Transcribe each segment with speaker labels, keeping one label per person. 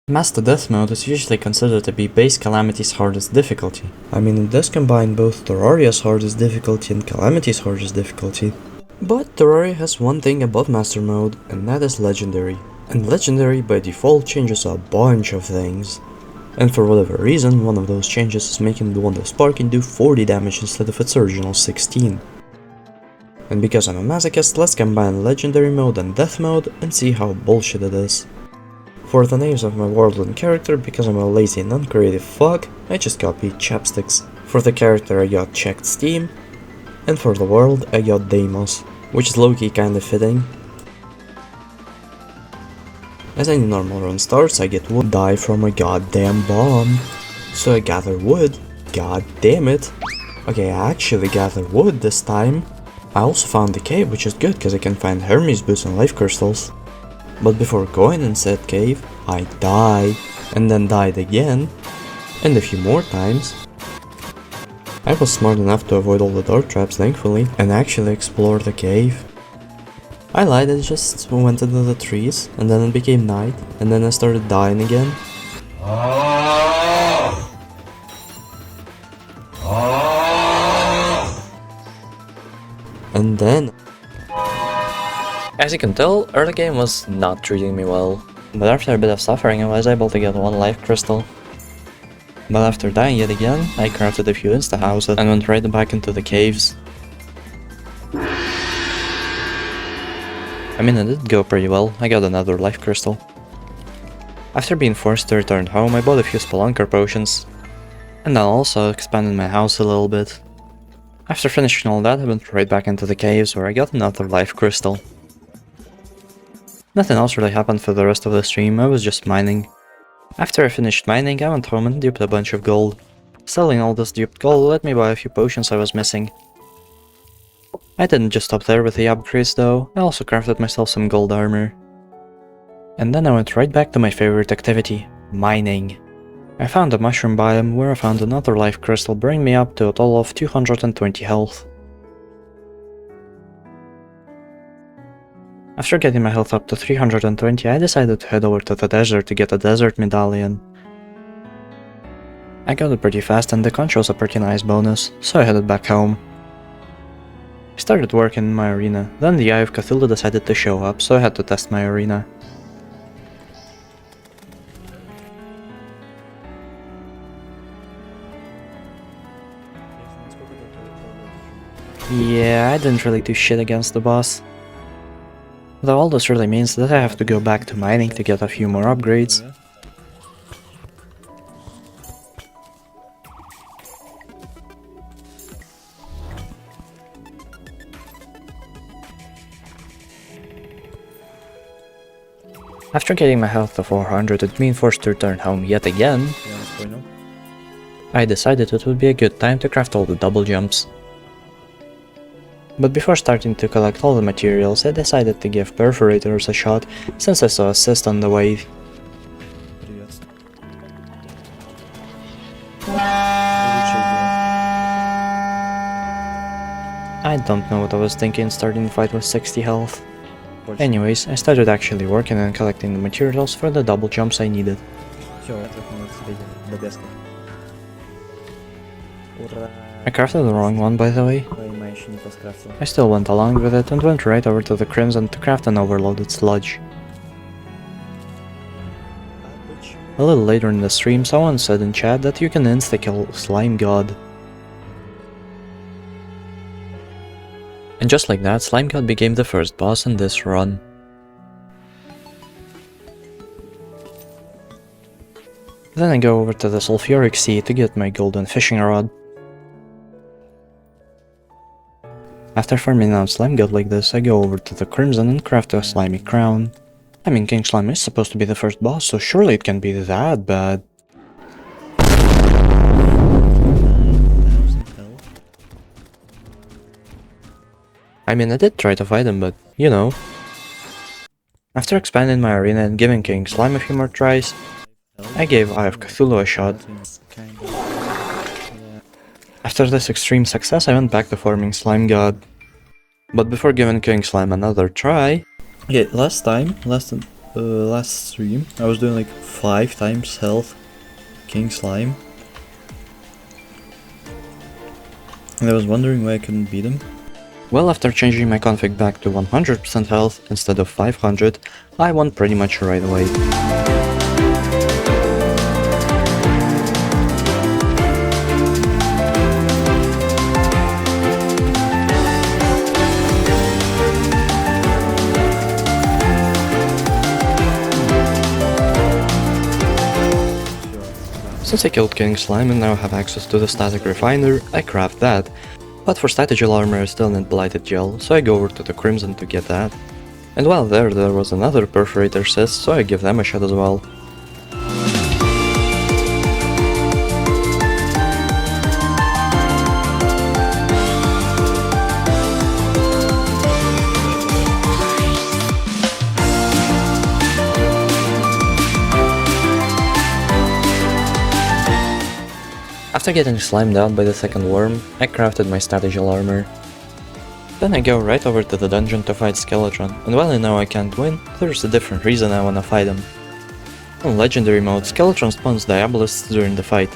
Speaker 1: Master Death Mode is usually considered to be base Calamity's hardest difficulty. I mean, it does combine both Terraria's hardest difficulty and Calamity's hardest difficulty. But Terraria has one thing about Master Mode, and that is Legendary. And Legendary by default changes a bunch of things. And for whatever reason, one of those changes is making the Wand of Sparking do 40 damage instead of its original 16. And because I'm a masochist, let's combine Legendary Mode and Death Mode and see how bullshit it is. For the names of my world and character, because I'm a lazy and uncreative fuck, I just copied chapsticks. For the character I got checked Steam, and for the world I got Deimos, which is low-key kinda fitting. As any normal run starts, I get wood die from a goddamn bomb. So I gather wood, god damn it. Okay, I actually gather wood this time. I also found the cave, which is good because I can find Hermes boots and life crystals. But before going in said cave, I died, and then died again, and a few more times. I was smart enough to avoid all the dark traps thankfully, and actually explore the cave. I lied, I just went into the trees, and then it became night, and then I started dying again. And then... As you can tell, early game was not treating me well, but after a bit of suffering I was able to get one life crystal. But after dying yet again, I crafted a few insta-houses and went right back into the caves. I mean, it did go pretty well, I got another life crystal. After being forced to return home, I bought a few Spelunker potions, and I also expanded my house a little bit. After finishing all that, I went right back into the caves where I got another life crystal. Nothing else really happened for the rest of the stream, I was just mining. After I finished mining, I went home and duped a bunch of gold. Selling all this duped gold let me buy a few potions I was missing. I didn't just stop there with the upgrades though, I also crafted myself some gold armor. And then I went right back to my favorite activity, mining. I found a mushroom biome where I found another life crystal, bringing me up to a total of 220 health. After getting my health up to 320, I decided to head over to the desert to get a desert medallion. I got it pretty fast and the conch was a pretty nice bonus, so I headed back home. I started working in my arena, then the Eye of Cthulhu decided to show up, so I had to test my arena. Yeah, I didn't really do shit against the boss. Though all this really means that I have to go back to mining to get a few more upgrades. After getting my health to 400 and being forced to return home yet again, I decided it would be a good time to craft all the double jumps. But before starting to collect all the materials, I decided to give perforators a shot, since I saw assist on the way. I don't know what I was thinking starting the fight with 60 health. Anyways, I started actually working and collecting the materials for the double jumps I needed. I crafted the wrong one, by the way. I still went along with it and went right over to the Crimson to craft an overloaded sludge. A little later in the stream, someone said in chat that you can insta-kill Slime God. And just like that, Slime God became the first boss in this run. Then I go over to the Sulfuric Sea to get my golden fishing rod. After farming out Slime God like this, I go over to the Crimson and craft a slimy crown. I mean, King Slime is supposed to be the first boss, so surely it can't be that bad. I mean, I did try to fight him, but, you know. After expanding my arena and giving King Slime a few more tries, I gave Eye of Cthulhu a shot. After this extreme success, I went back to farming Slime God. But before giving King Slime another try... Okay, last
Speaker 2: last stream, I was doing like 5 times health King Slime. And I was wondering why I couldn't beat him.
Speaker 1: Well, after changing my config back to 100% health instead of 500, I won pretty much right away. Since I killed King Slime and now have access to the static refiner, I craft that. But for static gel armor I still need blighted gel, so I go over to the Crimson to get that. And while there was another perforator cyst, so I give them a shot as well. After getting slimed out by the second worm, I crafted my static gel armor. Then I go right over to the dungeon to fight Skeletron, and while I know I can't win, there's a different reason I wanna fight him. On legendary mode, Skeletron spawns Diabolists during the fight.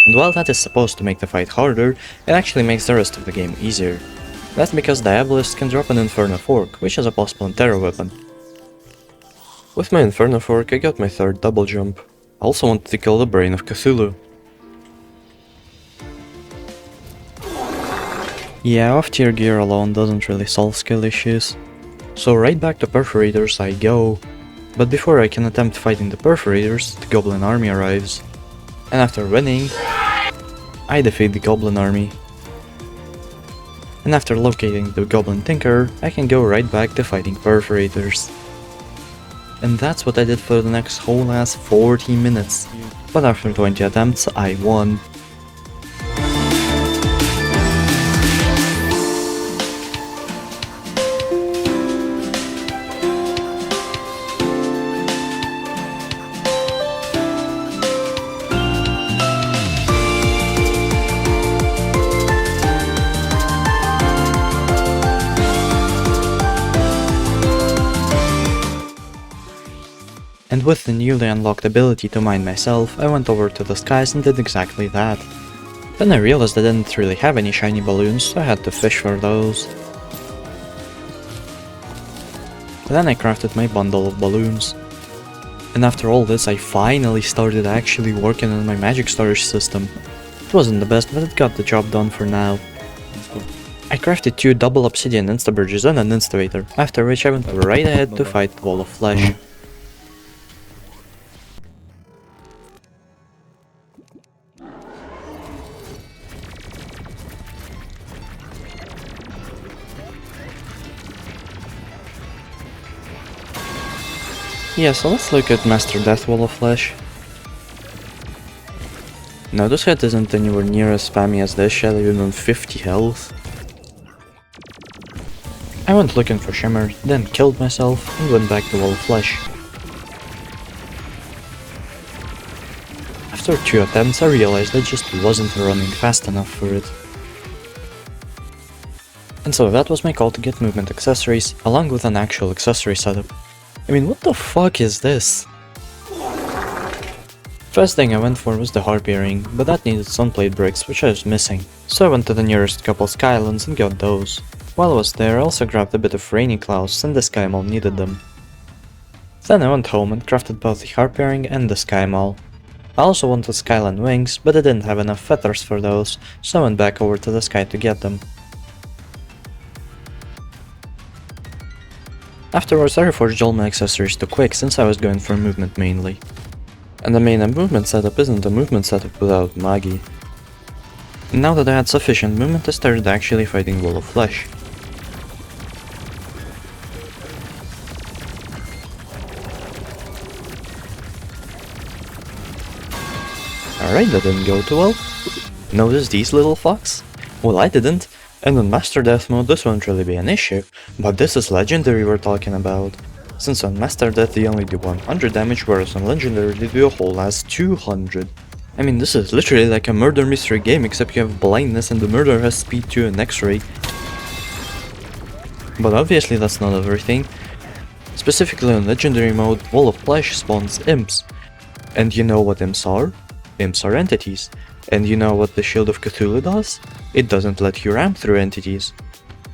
Speaker 1: And while that is supposed to make the fight harder, it actually makes the rest of the game easier. That's because Diabolists can drop an Inferno Fork, which is a possible Intero weapon. With my Inferno Fork I got my third double jump. I also wanted to kill the Brain of Cthulhu. Yeah, off-tier gear alone doesn't really solve skill issues. So right back to Perforators I go. But before I can attempt fighting the Perforators, the Goblin army arrives. And after winning, I defeat the Goblin army. And after locating the Goblin Tinker, I can go right back to fighting Perforators. And that's what I did for the next whole ass 40 minutes. But after 20 attempts, I won. And with the newly unlocked ability to mine myself, I went over to the skies and did exactly that. Then I realized I didn't really have any shiny balloons, so I had to fish for those. Then I crafted my bundle of balloons. And after all this, I finally started actually working on my magic storage system. It wasn't the best, but it got the job done for now. I crafted 2 double obsidian instabridges and an instavator, after which I went right ahead to fight the Wall of Flesh. Yeah, so let's look at Master Death Wall of Flesh. Now this hit isn't anywhere near as spammy as this shell, even on 50 health. I went looking for Shimmer, then killed myself and went back to Wall of Flesh. After 2 attempts I realized I just wasn't running fast enough for it. And so that was my call to get movement accessories, along with an actual accessory setup. I mean, what the fuck is this? First thing I went for was the Harpy ring, but that needed sunplate bricks, which I was missing. So I went to the nearest couple Skylands and got those. While I was there, I also grabbed a bit of Rainy Clouds, since the Sky Mall needed them. Then I went home and crafted both the Harpy ring and the Sky Mall. I also wanted Skyland wings, but I didn't have enough feathers for those, so I went back over to the sky to get them. Afterwards I reforged all my accessories to quick, since I was going for movement mainly. And the main movement setup isn't a movement setup without Magi. Now that I had sufficient movement, I started actually fighting Wall of Flesh. Alright, that didn't go too well. Notice these little fucks? Well, I didn't. And on Master Death mode this won't really be an issue, but this is Legendary we're talking about. Since on Master Death they only do 100 damage, whereas on Legendary they do a whole ass 200. I mean, this is literally like a murder mystery game, except you have blindness and the murderer has speed 2 and X-ray. But obviously that's not everything. Specifically on Legendary mode, Wall of Flesh spawns imps. And you know what imps are? Imps are entities. And you know what the Shield of Cthulhu does? It doesn't let you ram through entities.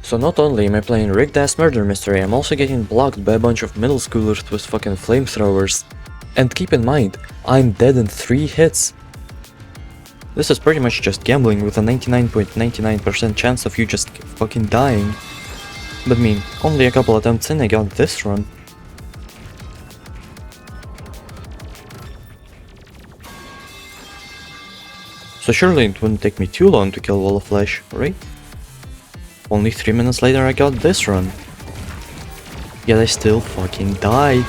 Speaker 1: So not only am I playing rigged ass murder mystery, I'm also getting blocked by a bunch of middle schoolers with fucking flamethrowers. And keep in mind, I'm dead in 3 hits. This is pretty much just gambling with a 99.99% chance of you just fucking dying. But I mean, only a couple attempts in I got this run. So surely it wouldn't take me too long to kill Wall of Flesh, right? Only 3 minutes later I got this run. Yet I still fucking died.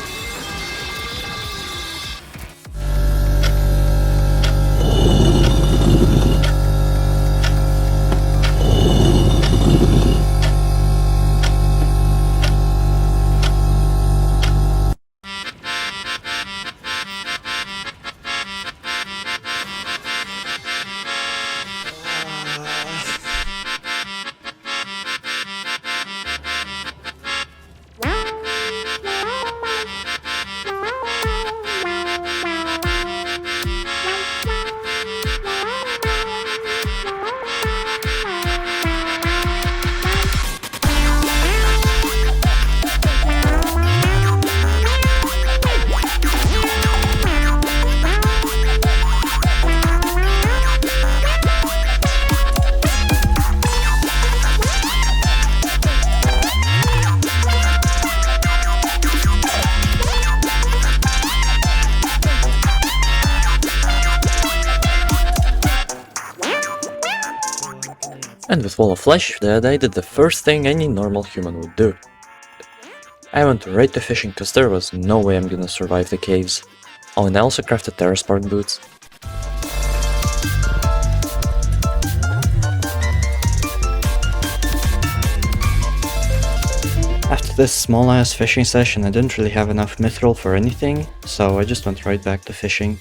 Speaker 1: And with Wall of Flesh dead, I did the first thing any normal human would do. I went right to fishing cause there was no way I'm gonna survive the caves. Oh, and I also crafted Terraspark boots. After this small ass fishing session I didn't really have enough mithril for anything, so I just went right back to fishing.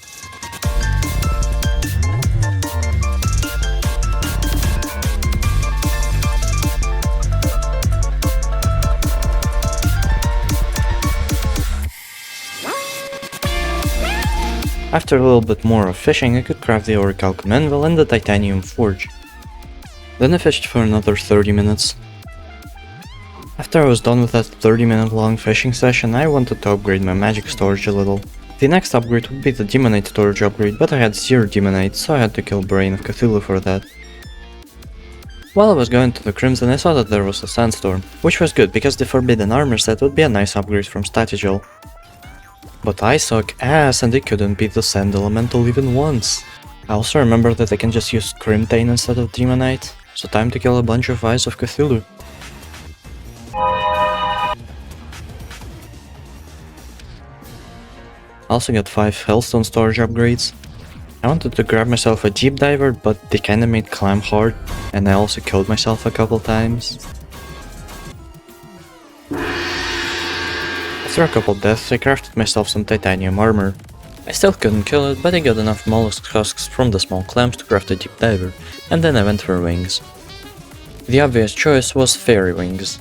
Speaker 1: After a little bit more of fishing, I could craft the Orichalcum Anvil and the Titanium Forge. Then I fished for another 30 minutes. After I was done with that 30-minute long fishing session, I wanted to upgrade my magic storage a little. The next upgrade would be the Demonite storage upgrade, but I had 0 Demonite, so I had to kill Brain of Cthulhu for that. While I was going to the Crimson, I saw that there was a Sandstorm, which was good because the Forbidden Armor set would be a nice upgrade from Statigel. But I suck ass and I couldn't beat the Sand Elemental even once. I also remember that I can just use Crimtane instead of Demonite, so time to kill a bunch of Eyes of Cthulhu. I also got 5 Hellstone storage upgrades. I wanted to grab myself a Deep Diver, but they kinda made climb hard, and I also killed myself a couple times. After a couple deaths, I crafted myself some titanium armor. I still couldn't kill it, but I got enough mollusk husks from the small clams to craft a Deep Diver, and then I went for wings. The obvious choice was fairy wings.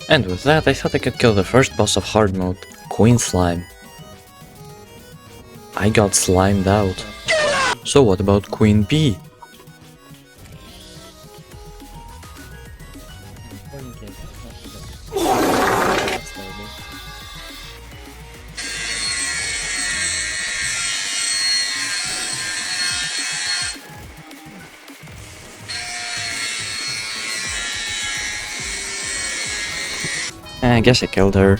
Speaker 1: And with that, I thought I could kill the first boss of Hardmode, Queen Slime. I got slimed out. So what about Queen Bee? I guess I killed her.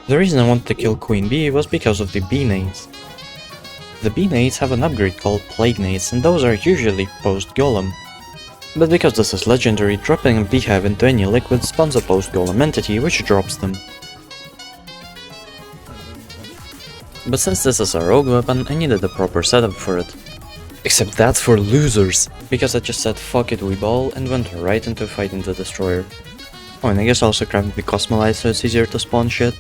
Speaker 1: The reason I wanted to kill Queen Bee was because of the Bee Nades. The Bee Nades have an upgrade called Plague Nades, and those are usually post-Golem. But because this is legendary, dropping a beehive into any liquid spawns a post-Golem entity, which drops them. But since this is a rogue weapon, I needed a proper setup for it. Except that's for losers, because I just said fuck it we ball and went right into fighting the destroyer. Oh, and I guess I also crafted the Cosmolite so it's easier to spawn shit.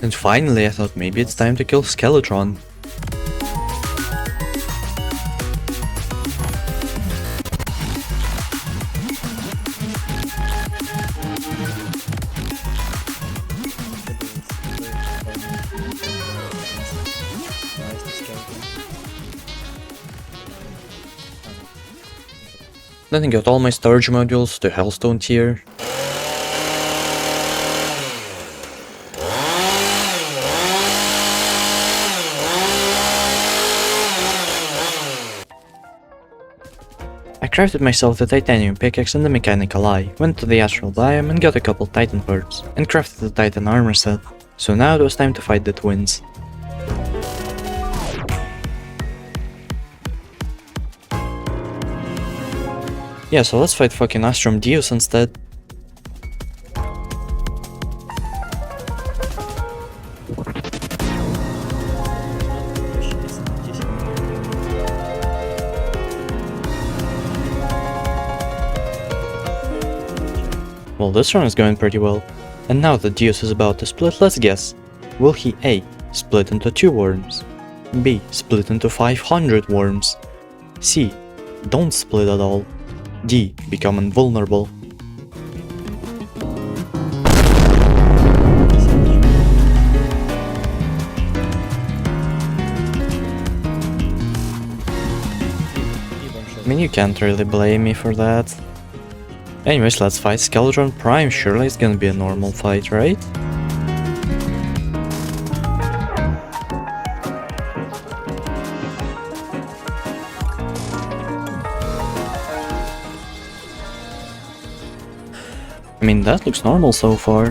Speaker 2: And finally I thought maybe it's time to kill Skeletron. Then I got all my storage modules to Hellstone tier. I crafted myself the titanium pickaxe and the mechanical eye, went to the astral biome and got a couple titan parts, and crafted the titan armor set. So now it was time to fight the twins. Yeah, so let's fight fucking Astrum Deus instead. Well, this run is going pretty well. And now that Deus is about to split, let's guess. Will he A. Split into 2 worms? B. Split into 500 worms? C. Don't split at all? D. Become invulnerable? I mean, you can't really blame me for that. Anyways, let's fight Skeletron Prime. Surely it's gonna be a normal fight, right? I mean, that looks normal so far.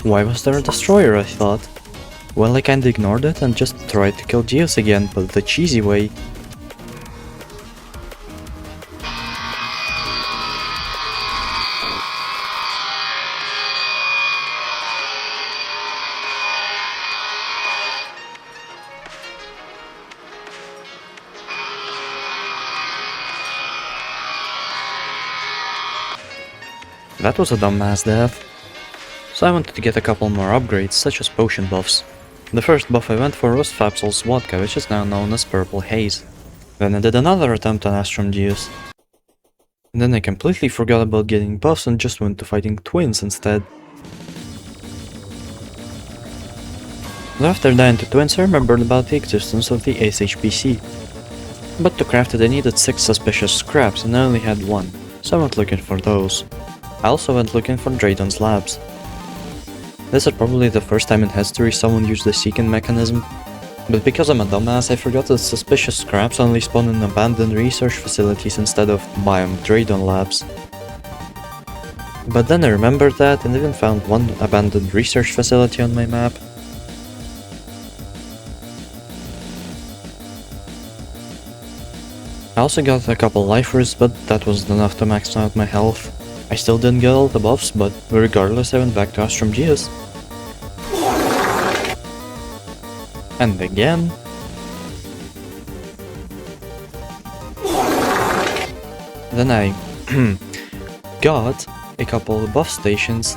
Speaker 2: Why was there a destroyer, I thought? Well, I kinda ignored it and just tried to kill Deus again, but the cheesy way. That was a dumbass death. So I wanted to get a couple more upgrades, such as potion buffs. The first buff I went for was Fapsol's Vodka, which is now known as Purple Haze. Then I did another attempt on Astrum Deus. And then I completely forgot about getting buffs and just went to fighting twins instead. But after dying to twins, I remembered about the existence of the SHPC. But to craft it I needed 6 suspicious scraps and I only had 1, so I went looking for those. I also went looking for Drayton's labs. This is probably the first time in history someone used the seeking mechanism, but because I'm a dumbass I forgot that suspicious scraps only spawn in abandoned research facilities instead of biome Draydon labs. But then I remembered that and even found one abandoned research facility on my map. I also got a couple lifers, but that wasn't enough to max out my health. I still didn't get all the buffs, but regardless I went back to Astrum Deus. And again. Then I got a couple of buff stations.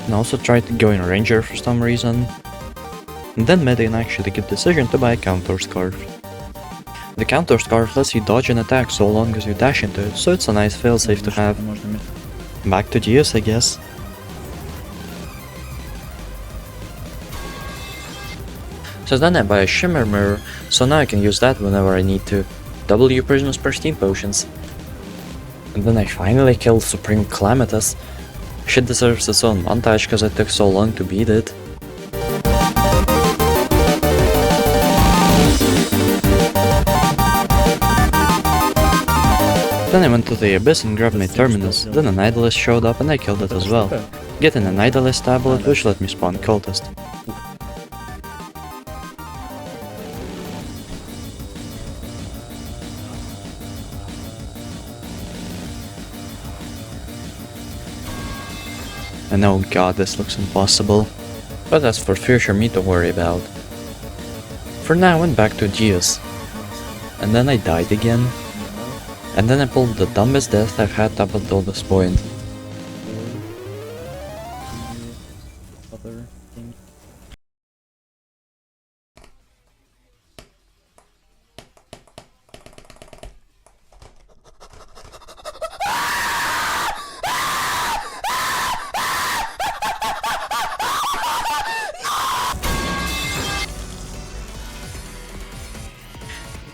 Speaker 2: And also tried to go in Ranger for some reason. And then made an actually good decision to buy a Counter Scarf. The Counter Scarf lets you dodge an attack so long as you dash into it, so it's a nice failsafe to have. Back to Deus, I guess. So then I buy a Shimmer Mirror, so now I can use that whenever I need to. W Prisoners per Steam Potions. And then I finally killed Supreme Calamitous. Shit deserves its own montage cause it took so long to beat it. Then I went to the Abyss and grabbed my Terminus, then an Idolist showed up and I killed it as well, getting an Idolist tablet which let me spawn Cultist. And oh god, this looks impossible, but that's for future me to worry about. For now, went back to Deus. and then I died again. And then I pulled the dumbest death I've had up until this point.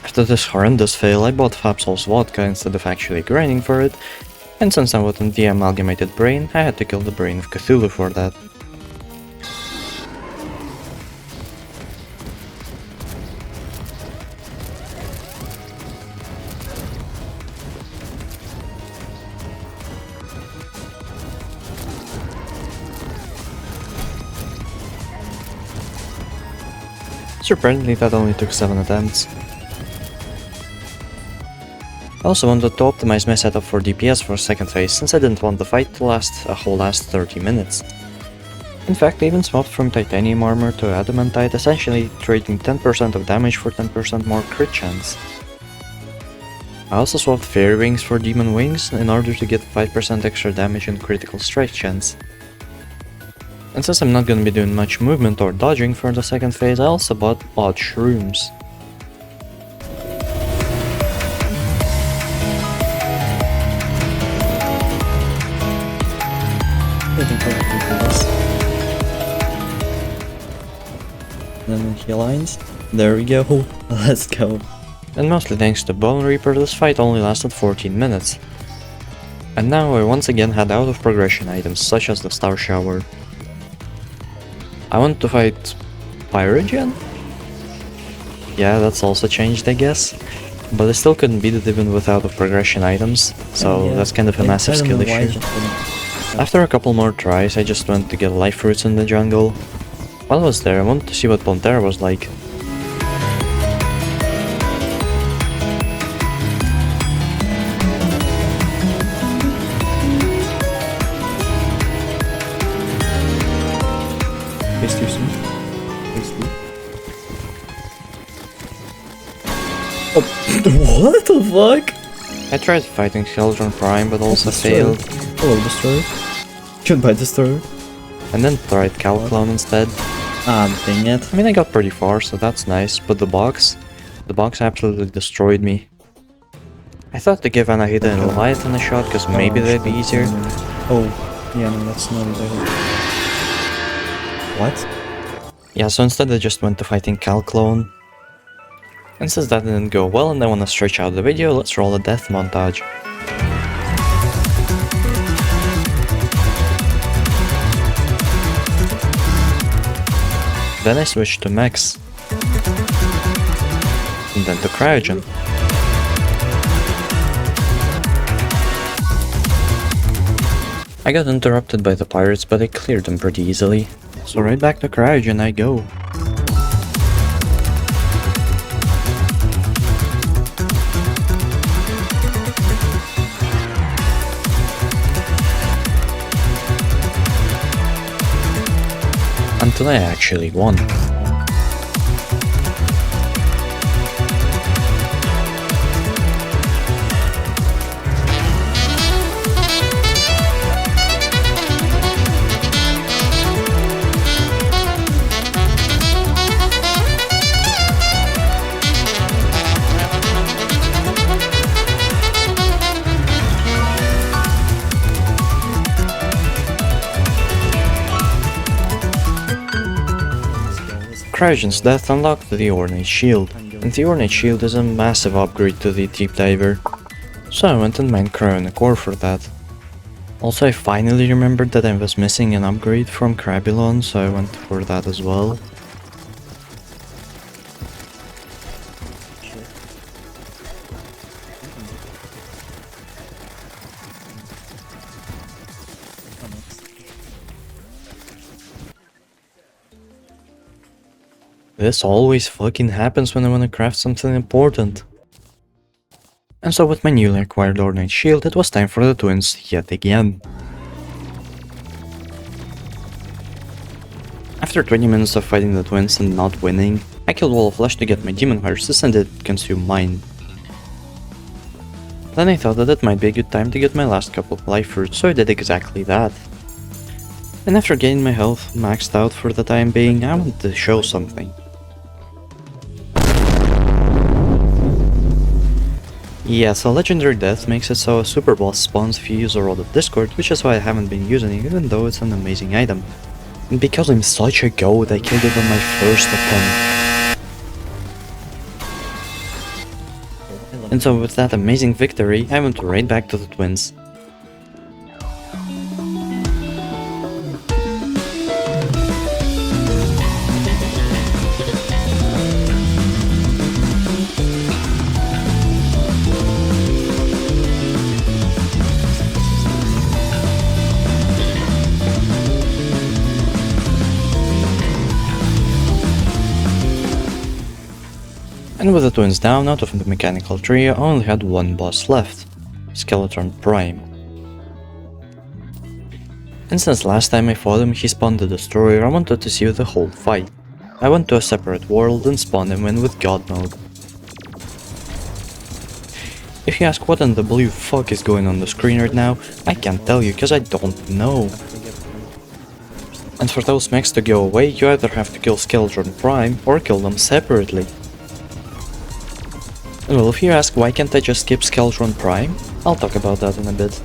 Speaker 2: After this horrendous fail, I bought Fapsol's vodka instead of actually grinding for it, and since I wasn't the amalgamated brain, I had to kill the brain of Cthulhu for that. Surprisingly, that only took 7 attempts. I also wanted to optimize my setup for DPS for second phase, since I didn't want the fight to last a whole last 30 minutes. In fact, I even swapped from titanium armor to adamantite, essentially trading 10% of damage for 10% more crit chance. I also swapped fairy wings for demon wings in order to get 5% extra damage and critical strike chance. And since I'm not gonna be doing much movement or dodging for the second phase, I also bought odd shrooms.
Speaker 1: Then he aligns. There we go. Let's go.
Speaker 2: And mostly thanks to Bone Reaper, this fight only lasted 14 minutes. And now I once again had out of progression items such as the Star Shower. I want to fight Pyrogen? Yeah, that's also changed I guess. But I still couldn't beat it even with out of progression items, so
Speaker 1: Yeah,
Speaker 2: that's kind of a massive skill issue. After a couple more tries, I just went to get life fruits in the jungle. While I was there, I wanted to see what Pantera was like.
Speaker 1: Face too soon. Face too. Oh, what the fuck?
Speaker 2: I tried fighting Children Prime but also failed,
Speaker 1: Hello, Destroyer. Goodbye, Destroyer.
Speaker 2: and then tried Calclone instead.
Speaker 1: Ah, dang it.
Speaker 2: I mean, I got pretty far, so that's nice, but the box absolutely destroyed me. I thought to give Anahita and Leviathan a shot, cause maybe they'd be easier.
Speaker 1: Oh, yeah, no, that's not it. What?
Speaker 2: Yeah, so instead I just went to fighting Calclone. And since that didn't go well and I wanna stretch out the video, let's roll a death montage. Then I switched to Max. And then to Cryogen. I got interrupted by the pirates, but I cleared them pretty easily. So right back to Cryogen I go. Until I actually won. Cryogen's death unlocked the Ornate Shield, and the Ornate Shield is a massive upgrade to the Deep Diver, so I went and mined Cryonic Ore for that. Also, I finally remembered that I was missing an upgrade from Crabylon, so I went for that as well. This always fucking happens when I wanna craft something important. And so with my newly acquired Ornate Shield, it was time for the twins yet again. After 20 minutes of fighting the twins and not winning, I killed Wall of Flesh to get my Demon Horses and it consumed mine. Then I thought that it might be a good time to get my last couple of life fruits, so I did exactly that. And after getting my health maxed out for the time being, I wanted to show something. Yeah, so Legendary Death makes it so a super boss spawns if you use a Rod of Discord, which is why I haven't been using it, even though it's an amazing item. And because I'm such a goat, I killed it on my first attempt. And so with that amazing victory, I went right back to the twins. And with the twins down, out of the mechanical trio, I only had one boss left, Skeleton Prime. And since last time I fought him, he spawned the Destroyer, I wanted to see the whole fight. I went to a separate world and spawned him in with God mode. If you ask what in the blue fuck is going on the screen right now, I can't tell you cause I don't know. And for those mechs to go away, you either have to kill Skeleton Prime or kill them separately. Well, if you ask why can't I just skip Skeleton Prime, I'll talk about that in a bit.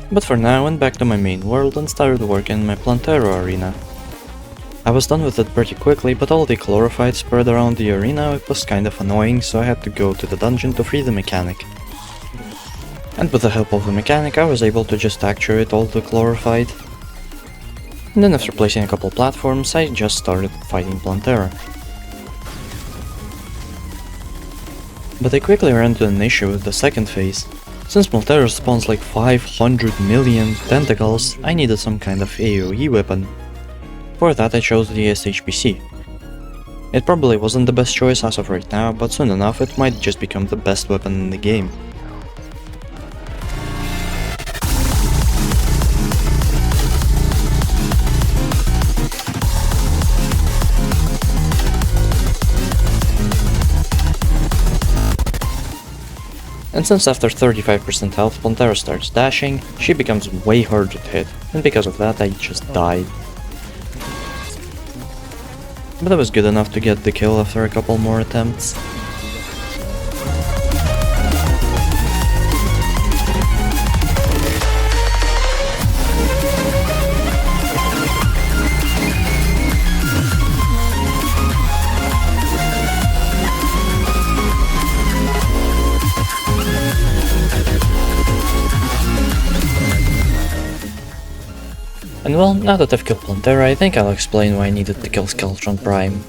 Speaker 2: But for now I went back to my main world and started working in my Plantera arena. I was done with it pretty quickly, but all the chlorophytes spread around the arena it was kind of annoying, so I had to go to the dungeon to free the mechanic. And with the help of the mechanic I was able to just actuate all the chlorophyte. And then after placing a couple platforms I just started fighting Plantera. But I quickly ran into an issue with the second phase. Since Plantera spawns like 500 million tentacles, I needed some kind of AoE weapon. For that I chose the SHPC. It probably wasn't the best choice as of right now, but soon enough it might just become the best weapon in the game. And since after 35% health Plantera starts dashing, she becomes way harder to hit, and because of that I just died. But I was good enough to get the kill after a couple more attempts. And well, now that I've killed Plantera, I think I'll explain why I needed to kill Skeleton Prime.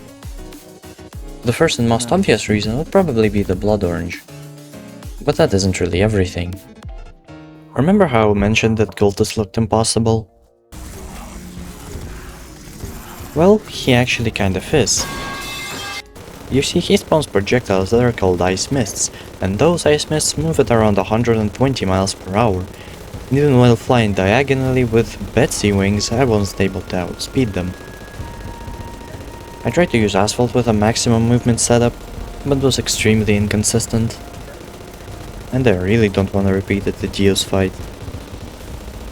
Speaker 2: The first and most obvious reason would probably be the blood orange. But that isn't really everything. Remember how I mentioned that Cultist looked impossible? Well, he actually kind of is. You see, he spawns projectiles that are called ice mists, and those ice mists move at around 120 miles per hour. Even while flying diagonally with Betsy wings, I wasn't able to outspeed them. I tried to use Asphalt with a maximum movement setup, but was extremely inconsistent. And I really don't want to repeat the Geos fight.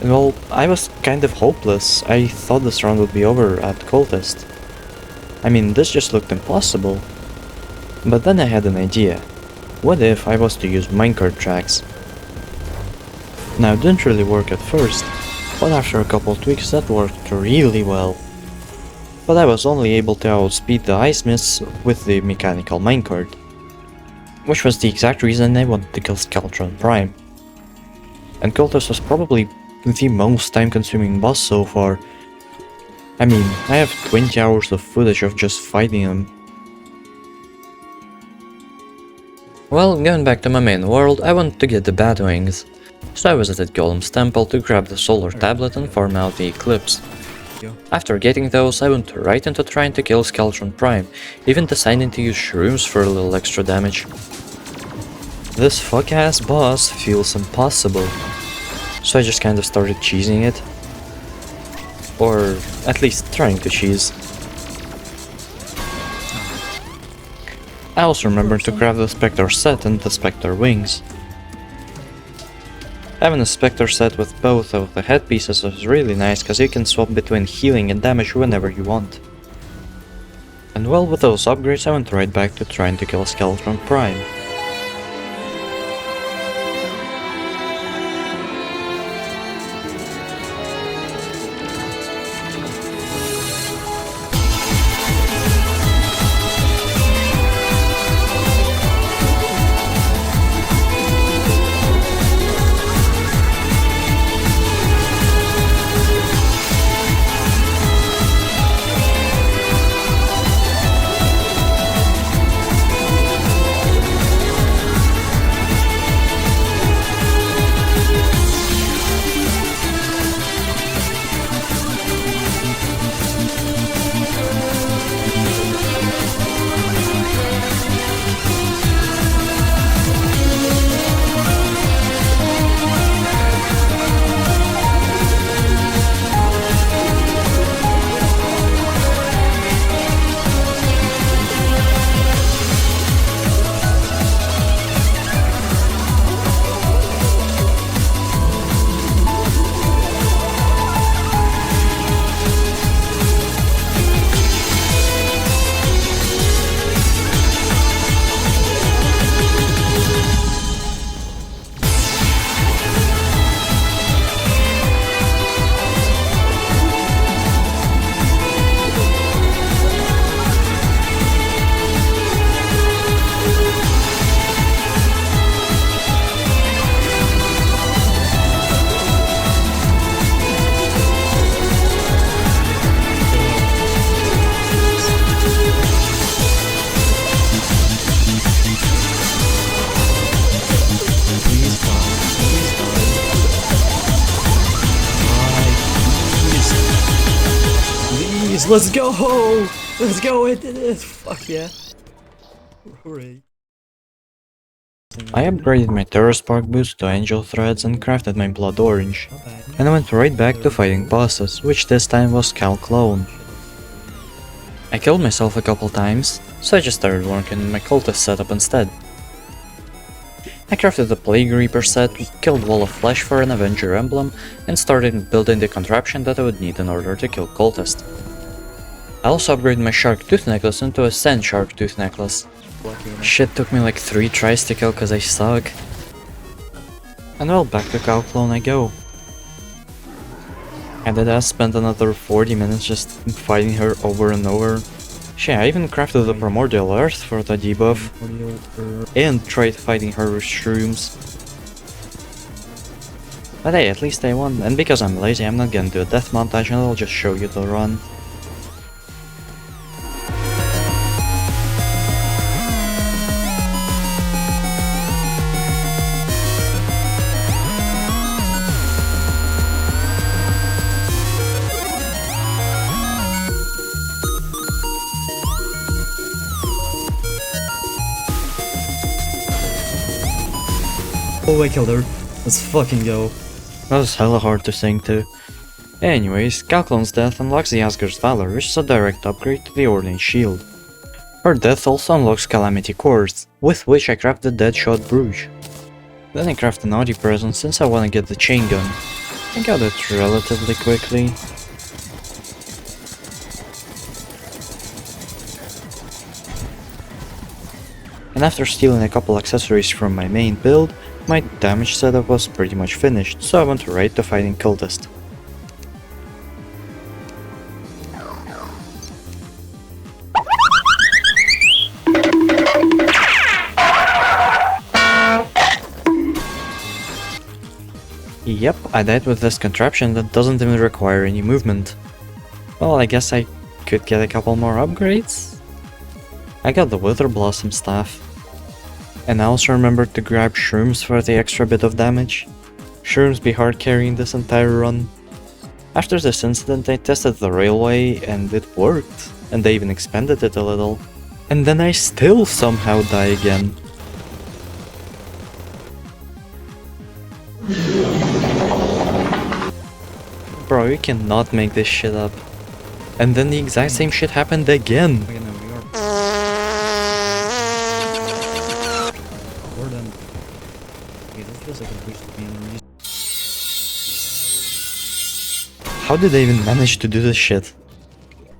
Speaker 2: And well, I was kind of hopeless. I thought this round would be over at Cultist. I mean, this just looked impossible. But then I had an idea. What if I was to use minecart tracks? Now, it didn't really work at first, but after a couple tweaks that worked really well. But I was only able to outspeed the ice mists with the mechanical minecart. Which was the exact reason I wanted to kill Skeleton Prime. And Cultist was probably the most time-consuming boss so far. I mean, I have 20 hours of footage of just fighting him. Well, going back to my main world, I wanted to get the Batwings. So I visited Golem's temple to grab the solar tablet and farm out the Eclipse. After getting those, I went right into trying to kill Skeleton Prime, even deciding to use shrooms for a little extra damage. This fuck-ass boss feels impossible, so I just kind of started cheesing it. Or at least trying to cheese. I also remembered to grab the Spectre set and the Spectre wings. Having a Spectre set with both of the headpieces is really nice cause you can swap between healing and damage whenever you want. And well, with those upgrades I went right back to trying to kill Skeleton Prime.
Speaker 1: Let's go! Let's go! I did it! Fuck yeah! Hooray!
Speaker 2: I upgraded my Terror Spark boost to Angel Threads and crafted my Blood Orange, and I went right back to fighting bosses, which this time was Cal Clone. I killed myself a couple times, so I just started working on my cultist setup instead. I crafted the Plague Reaper set, killed Wall of Flesh for an Avenger emblem, and started building the contraption that I would need in order to kill cultist. I also upgraded my Shark Tooth necklace into a Sand Shark Tooth necklace. Shit took me like 3 tries to kill cause I suck. And well, back to Cal Clone I go. And then I spent another 40 minutes just fighting her over and over. Shit, I even crafted the Primordial Earth for the debuff. And tried fighting her with shrooms. But hey, at least I won, and because I'm lazy I'm not gonna do a death montage and I'll just show you the run.
Speaker 1: Oh, I killed her. Let's fucking go.
Speaker 2: That was hella hard to sing to. Anyways, Cal Clone's death unlocks the Asgard's Valor, which is a direct upgrade to the Ordained Shield. Her death also unlocks Calamity Quartz, with which I craft the Deadshot Bruge. Then I craft an Audi Present since I wanna get the chain gun. I got it relatively quickly. And after stealing a couple accessories from my main build, my damage setup was pretty much finished, so I went right to fighting Cultist. Yep, I died with this contraption that doesn't even require any movement. Well, I guess I could get a couple more upgrades? I got the Wither Blossom staff. And I also remembered to grab shrooms for the extra bit of damage. Shrooms be hard carrying this entire run. After this incident I tested the railway and it worked, and they even expanded it a little. And then I still somehow die again. Bro, you cannot make this shit up. And then the exact same shit happened again. How did they even manage to do this shit?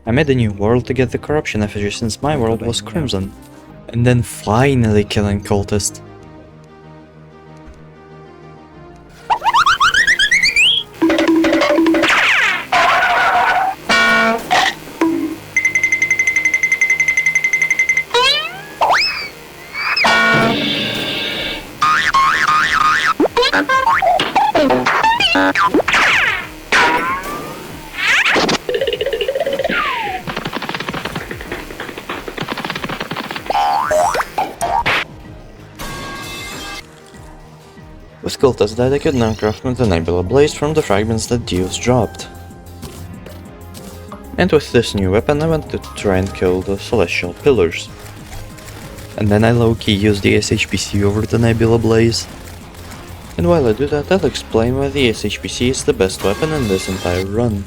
Speaker 2: I made a new world to get the corruption effigy since my world was Crimson. And then finally killing cultist. With cultists dead, I could now craft with the Nebula Blaze from the fragments that Deus dropped. And with this new weapon I went to try and kill the Celestial Pillars. And then I low-key used the SHPC over the Nebula Blaze. And while I do that, I'll explain why the SHPC is the best weapon in this entire run.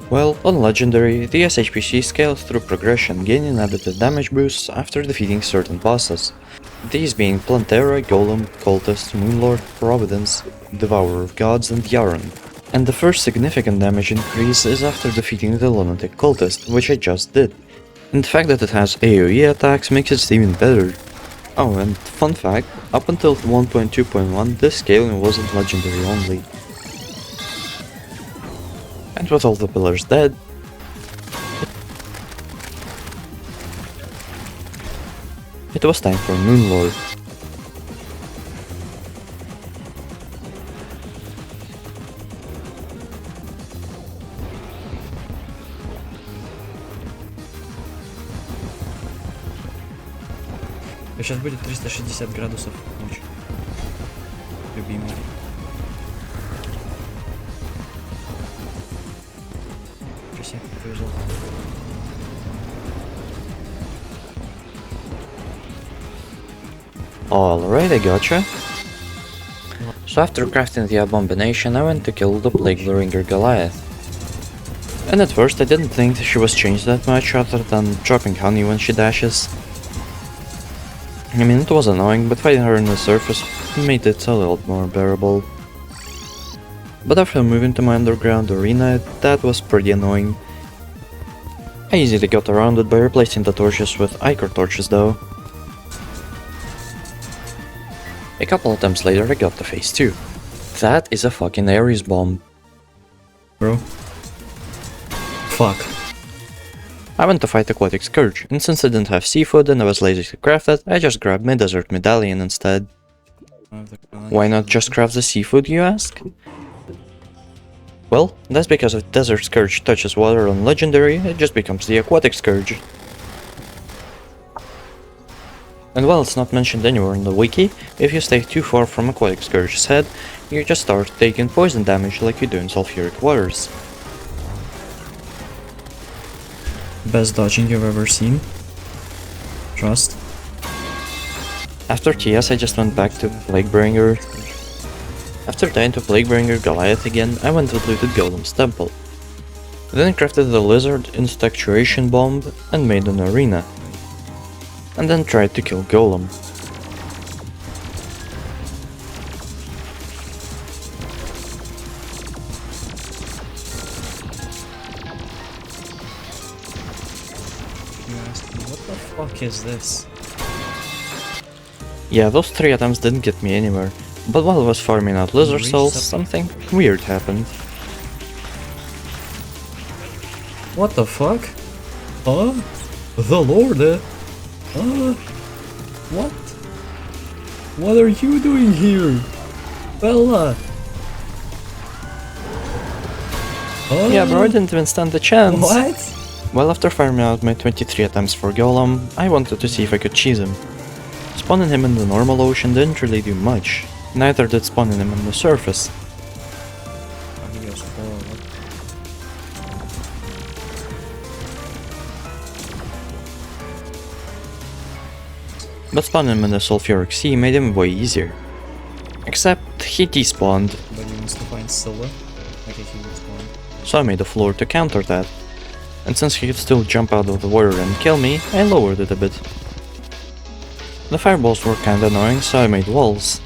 Speaker 2: Well, on Legendary, the SHPC scales through progression, gaining additive damage boosts after defeating certain bosses. These being Plantera, Golem, Cultist, Moonlord, Providence, Devourer of Gods, and Yaren. And the first significant damage increase is after defeating the Lunatic Cultist, which I just did. And the fact that it has AoE attacks makes it even better. Oh, and fun fact, up until 1.2.1 this scaling wasn't legendary only. And with all the pillars dead, it was time for Moonlord.
Speaker 1: Сейчас будет 360 градусов ночью. Любимый. Спасибо, повезло.
Speaker 2: Alright, I gotcha. So after crafting the abomination, I went to kill the Plague Ringer Goliath. And at first I didn't think she was changed that much other than dropping honey when she dashes. I mean, it was annoying, but fighting her on the surface made it a little more bearable. But after moving to my underground arena, that was pretty annoying. I easily got around it by replacing the torches with Ichor torches though. A couple attempts later I got to phase 2. That is a fucking Ares bomb.
Speaker 1: Bro. Fuck.
Speaker 2: I went to fight Aquatic Scourge, and since I didn't have seafood and I was lazy to craft it, I just grabbed my desert medallion instead. Why not just craft the seafood, you ask? Well, that's because if Desert Scourge touches water on Legendary, it just becomes the Aquatic Scourge. And while it's not mentioned anywhere in the wiki, if you stay too far from Aquatic Scourge's head, you just start taking poison damage like you do in Sulfuric Waters.
Speaker 1: Best dodging you've ever seen. Trust.
Speaker 2: After TS I just went back to Plaguebringer. After dying to Plaguebringer Goliath again, I went to looted Golem's temple. Then I crafted the Lizard Insectuation Bomb and made an arena. And then tried to kill Golem.
Speaker 1: You asked me, what the fuck is this?
Speaker 2: Yeah, those 3 attempts didn't get me anywhere, but while I was farming out lizard souls, something weird happened.
Speaker 1: What the fuck? Huh? The Lord? What? What are you doing here? Bella?
Speaker 2: Yeah, bro, I didn't even stand the chance.
Speaker 1: What?
Speaker 2: Well, after farming out my 23 attempts for Golem, I wanted to see if I could cheese him. Spawning him in the normal ocean didn't really do much, neither did spawning him on the surface. But spawning him in the Sulfuric Sea made him way easier. Except he despawned.
Speaker 1: But he wants to find Scylla. Okay, he despawned.
Speaker 2: So I made a floor to counter that. And since he could still jump out of the water and kill me, I lowered it a bit. The fireballs were kinda annoying, so I made walls.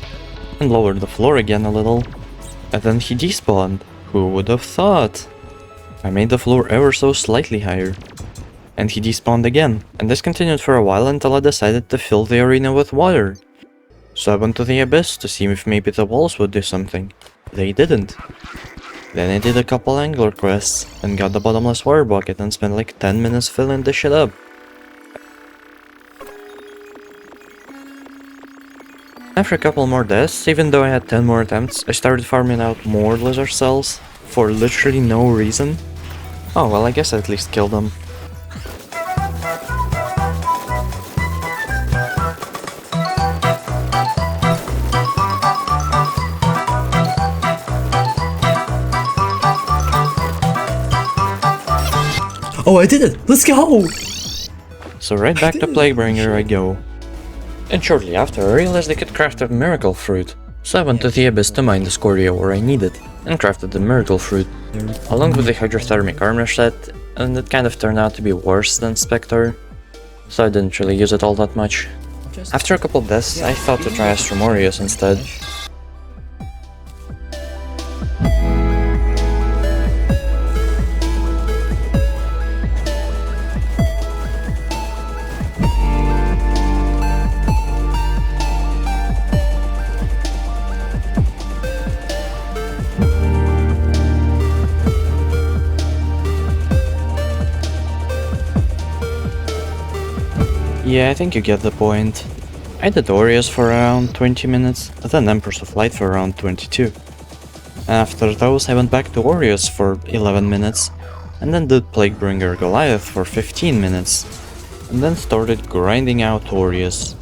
Speaker 2: And lowered the floor again a little. And then he despawned. Who would have thought? I made the floor ever so slightly higher. And he despawned again, and this continued for a while until I decided to fill the arena with water. So I went to the abyss to see if maybe the walls would do something. They didn't. Then I did a couple angler quests, and got the bottomless water bucket and spent like 10 minutes filling this shit up. After a couple more deaths, even though I had 10 more attempts, I started farming out more lizard cells, for literally no reason. Oh well, I guess I at least killed them.
Speaker 1: Oh, I did it! Let's go!
Speaker 2: So right back to Plaguebringer I go. And shortly after I realized I could craft a miracle fruit, so I went to the abyss to mine the Scoria ore I needed, and crafted the miracle fruit, along with the hydrothermic armor set, and it kind of turned out to be worse than Spectre, so I didn't really use it all that much. After a couple deaths, I thought to try Astromorius instead. Yeah, I think you get the point. I did Aureus for around 20 minutes, then Empress of Light for around 22. After those I went back to Aureus for 11 minutes, and then did Plaguebringer Goliath for 15 minutes, and then started grinding out Aureus.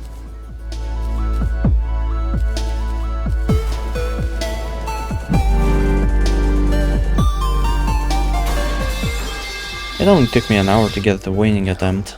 Speaker 2: It only took me an hour to get the winning attempt.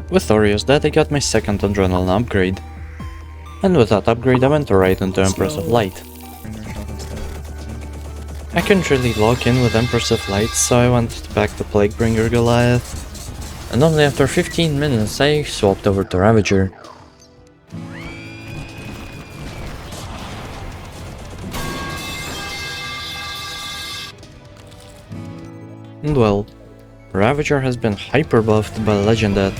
Speaker 2: With Aureus dead, I got my second Adrenaline upgrade. And with that upgrade I went right into Empress of Light. I couldn't really lock in with Empress of Light, so I went back to Plaguebringer Goliath. And only after 15 minutes I swapped over to Ravager. And well, Ravager has been hyper buffed by Legend that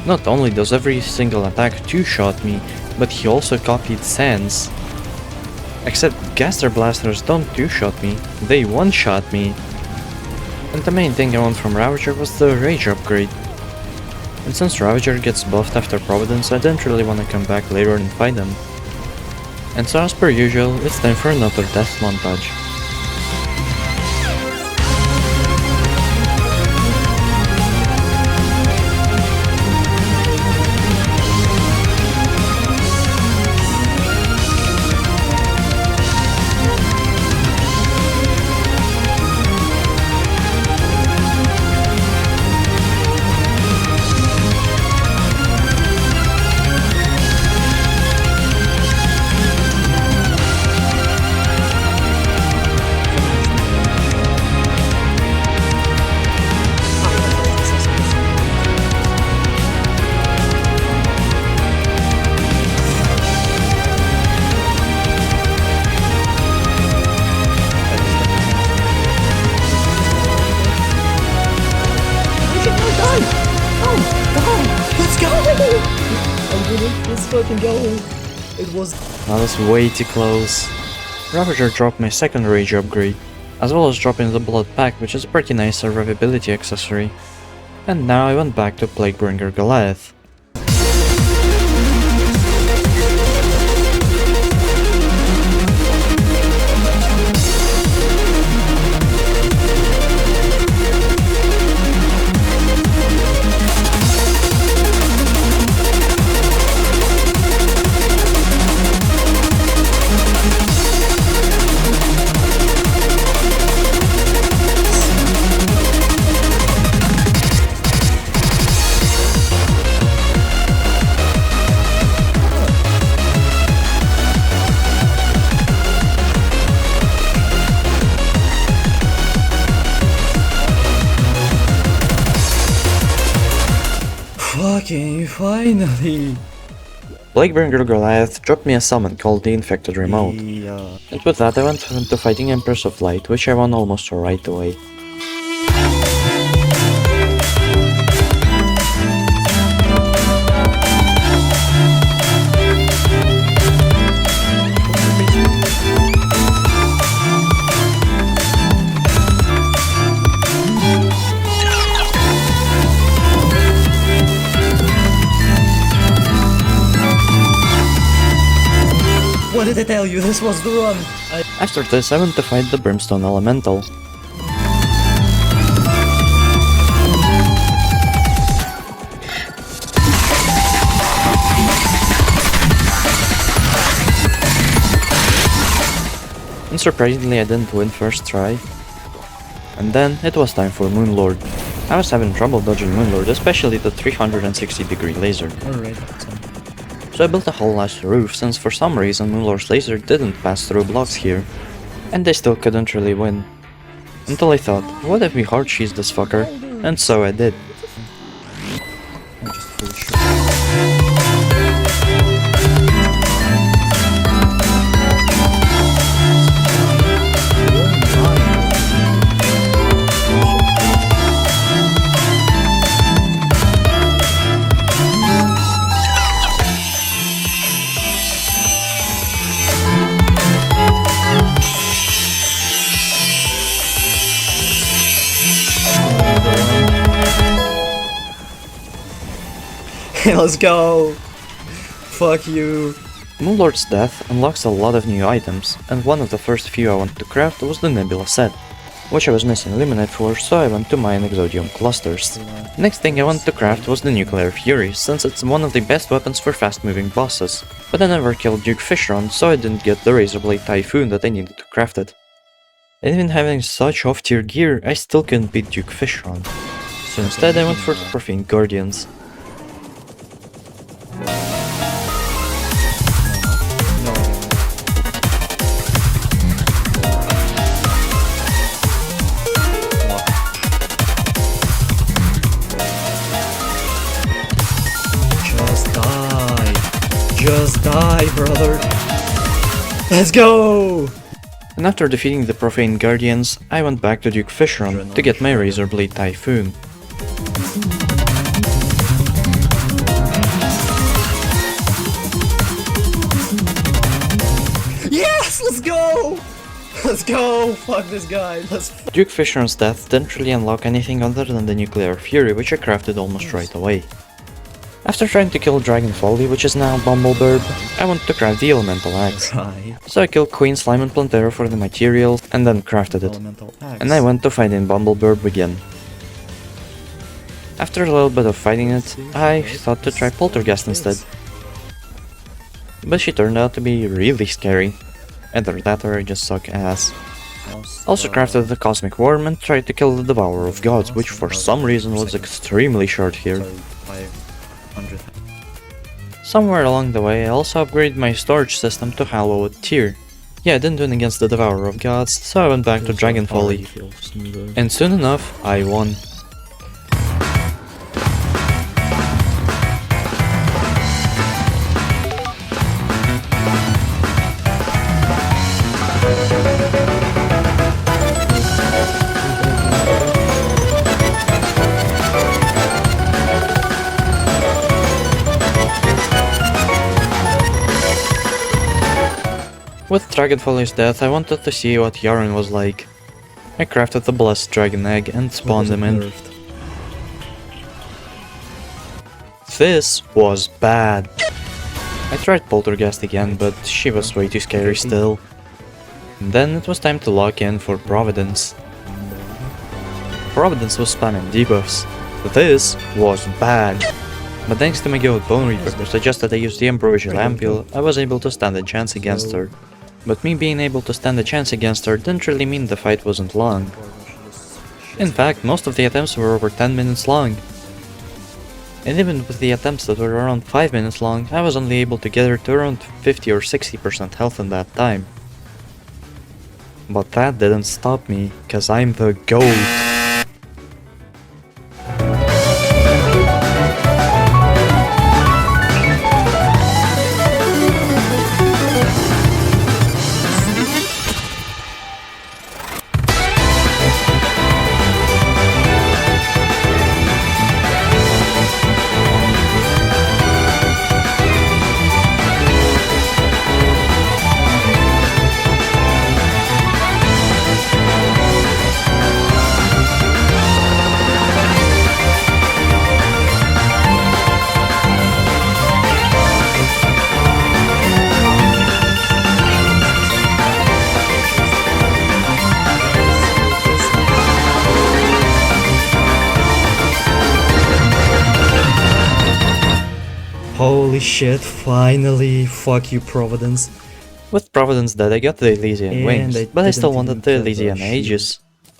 Speaker 2: not only does every single attack two-shot me, but he also copied Sands. Except Gaster Blasters don't two-shot me, they one-shot me. And the main thing I want from Ravager was the Rage upgrade. And since Ravager gets buffed after Providence, I didn't really want to come back later and fight him. And so as per usual, it's time for another death montage. That was way too close. Ravager dropped my second Rage upgrade, as well as dropping the Blood Pack, which is a pretty nice survivability accessory. And now I went back to Plaguebringer Goliath.
Speaker 1: Okay, finally!
Speaker 2: Blakebringer Goliath dropped me a summon called the Infected Remote,
Speaker 1: Yeah.
Speaker 2: and with that I went into fighting Empress of Light, which I won almost right away.
Speaker 1: What did I tell you? This was the run!
Speaker 2: After this I went to fight the Brimstone Elemental. And surprisingly I didn't win first try. And then it was time for Moonlord. I was having trouble dodging Moonlord, especially the 360-degree laser.
Speaker 1: Alright,
Speaker 2: So I built a whole ass roof, since for some reason Moonlord's laser didn't pass through blocks here. And they still couldn't really win. Until I thought, what if we hard cheese this fucker? And so I did.
Speaker 1: I'm just full shit. Let's go! Fuck you!
Speaker 2: Moonlord's death unlocks a lot of new items, and one of the first few I wanted to craft was the Nebula set, which I was missing Illuminate for, so I went to mine Exodium clusters. Next thing I wanted to craft was the Nuclear Fury, since it's one of the best weapons for fast-moving bosses, but I never killed Duke Fishron, so I didn't get the Razorblade Typhoon that I needed to craft it. And even having such off-tier gear, I still couldn't beat Duke Fishron, so instead I went for the Profane Guardians.
Speaker 1: Just die, brother! Let's go!
Speaker 2: And after defeating the Profane Guardians, I went back to Duke Fishron to get my Razorblade Typhoon.
Speaker 1: Yes! Let's go! Let's go! Fuck this guy, let's...
Speaker 2: Duke Fishron's death didn't really unlock anything other than the Nuclear Fury, which I crafted almost right away. After trying to kill Dragon Folly, which is now Bumbleburb, I want to craft the Elemental Axe.
Speaker 1: Right.
Speaker 2: So I killed Queen Slime and Plantera for the materials, and then crafted it.
Speaker 1: Elemental axe.
Speaker 2: And I went to fight in Bumbleburb again. After a little bit of fighting it, I thought to try Poltergeist instead. But she turned out to be really scary. Either that or I just suck ass. Also crafted the Cosmic Worm and tried to kill the Devourer of Gods, which for some reason was extremely short here. Somewhere along the way I also upgraded my storage system to Hallowed tier. Yeah, I didn't win against the Devourer of Gods, so I went back to Dragon Folly. And soon enough, I won. With Dragonfolly's death, I wanted to see what Yaren was like. I crafted the Blessed Dragon Egg and spawned him in. This was bad. I tried Poltergeist again, but she was way too scary still. And then it was time to lock in for Providence. Providence was spamming debuffs. This was bad. But thanks to my guild Bone Reaper who suggested I use the Ambrosia Ampule, I was able to stand a chance against her. But me being able to stand a chance against her didn't really mean the fight wasn't long. In fact, most of the attempts were over 10 minutes long. And even with the attempts that were around 5 minutes long, I was only able to get her to around 50 or 60% health in that time. But that didn't stop me, cause I'm the GOAT.
Speaker 1: Holy shit, finally! Fuck you, Providence.
Speaker 2: With Providence dead, I got the Elysian
Speaker 1: And
Speaker 2: wings, but I still wanted the Elysian Aegis.